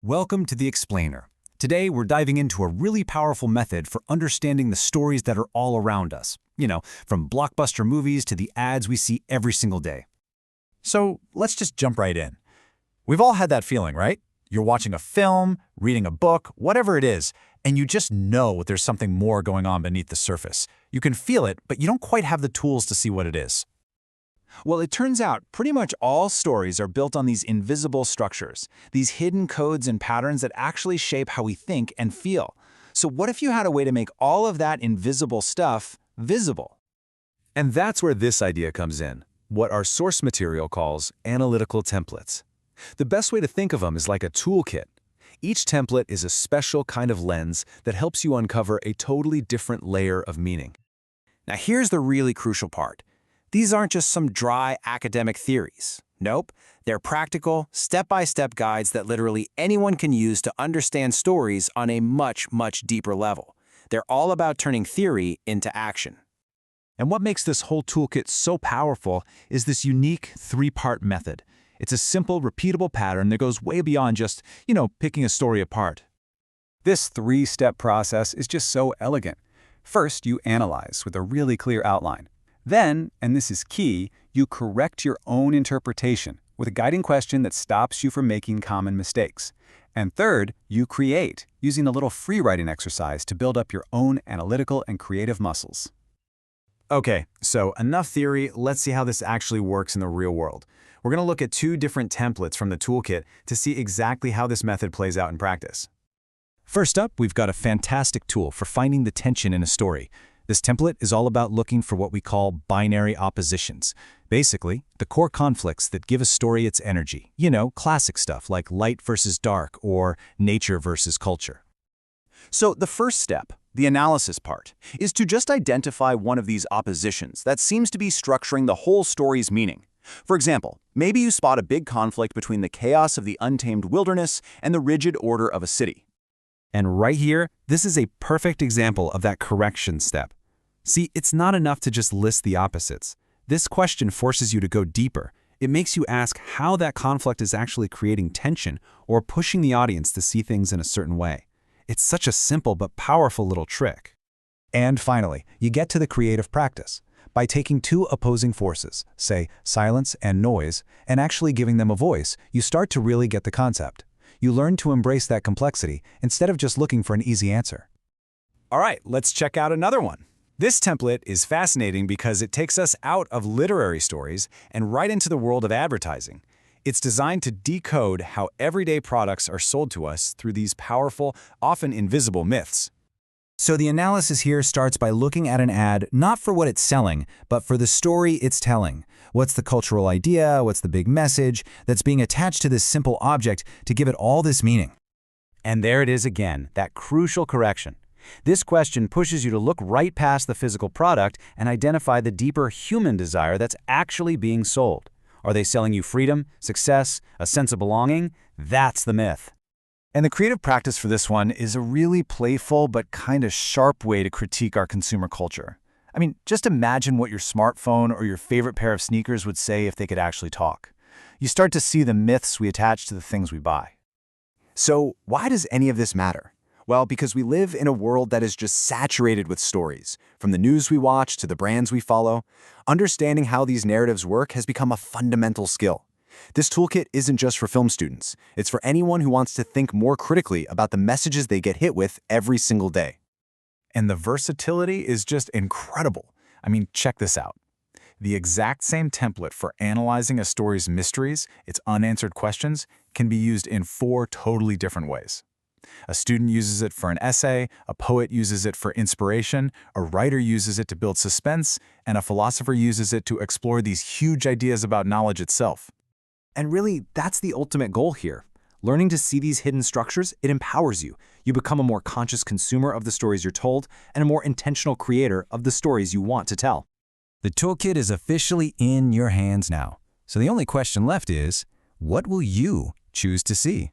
Welcome to The Explainer. Today, we're diving into a really powerful method for understanding the stories that are all around us. From blockbuster movies to the ads we see every single day. So let's just jump right in. We've all had that feeling, right? You're watching a film, reading a book, whatever it is, and you just know there's something more going on beneath the surface. You can feel it, but you don't quite have the tools to see what it is. Well, it turns out pretty much all stories are built on these invisible structures, these hidden codes and patterns that actually shape how we think and feel. So what if you had a way to make all of that invisible stuff visible? And that's where this idea comes in, what our source material calls analytical templates. The best way to think of them is like a toolkit. Each template is a special kind of lens that helps you uncover a totally different layer of meaning. Now here's the really crucial part. These aren't just some dry academic theories. Nope, they're practical, step-by-step guides that literally anyone can use to understand stories on a much, much deeper level. They're all about turning theory into action. And what makes this whole toolkit so powerful is this unique three-part method. It's a simple, repeatable pattern that goes way beyond just, picking a story apart. This three-step process is just so elegant. First, you analyze with a really clear outline. Then, and this is key, you correct your own interpretation with a guiding question that stops you from making common mistakes. And third, you create, using a little free writing exercise to build up your own analytical and creative muscles. Okay, so enough theory, let's see how this actually works in the real world. We're going to look at two different templates from the toolkit to see exactly how this method plays out in practice. First up, we've got a fantastic tool for finding the tension in a story. This template is all about looking for what we call binary oppositions. Basically, the core conflicts that give a story its energy. Classic stuff like light versus dark or nature versus culture. So the first step, the analysis part, is to just identify one of these oppositions that seems to be structuring the whole story's meaning. For example, maybe you spot a big conflict between the chaos of the untamed wilderness and the rigid order of a city. And right here, this is a perfect example of that correction step. See, it's not enough to just list the opposites. This question forces you to go deeper. It makes you ask how that conflict is actually creating tension or pushing the audience to see things in a certain way. It's such a simple but powerful little trick. And finally, you get to the creative practice. By taking two opposing forces, say silence and noise, and actually giving them a voice, you start to really get the concept. You learn to embrace that complexity instead of just looking for an easy answer. All right, let's check out another one. This template is fascinating because it takes us out of literary stories and right into the world of advertising. It's designed to decode how everyday products are sold to us through these powerful, often invisible myths. So the analysis here starts by looking at an ad not for what it's selling, but for the story it's telling. What's the cultural idea, what's the big message that's being attached to this simple object to give it all this meaning? And there it is again, that crucial correction. This question pushes you to look right past the physical product and identify the deeper human desire that's actually being sold. Are they selling you freedom, success, a sense of belonging? That's the myth. And the creative practice for this one is a really playful but kind of sharp way to critique our consumer culture. I mean, just imagine what your smartphone or your favorite pair of sneakers would say if they could actually talk. You start to see the myths we attach to the things we buy. So why does any of this matter? Well, because we live in a world that is just saturated with stories. From the news we watch to the brands we follow, understanding how these narratives work has become a fundamental skill. This toolkit isn't just for film students. It's for anyone who wants to think more critically about the messages they get hit with every single day. And the versatility is just incredible. I mean, check this out. The exact same template for analyzing a story's mysteries, its unanswered questions, can be used in 4 totally different ways. A student uses it for an essay, a poet uses it for inspiration, a writer uses it to build suspense, and a philosopher uses it to explore these huge ideas about knowledge itself. And really, that's the ultimate goal here. Learning to see these hidden structures, it empowers you. You become a more conscious consumer of the stories you're told and a more intentional creator of the stories you want to tell. The toolkit is officially in your hands now. So the only question left is, what will you choose to see?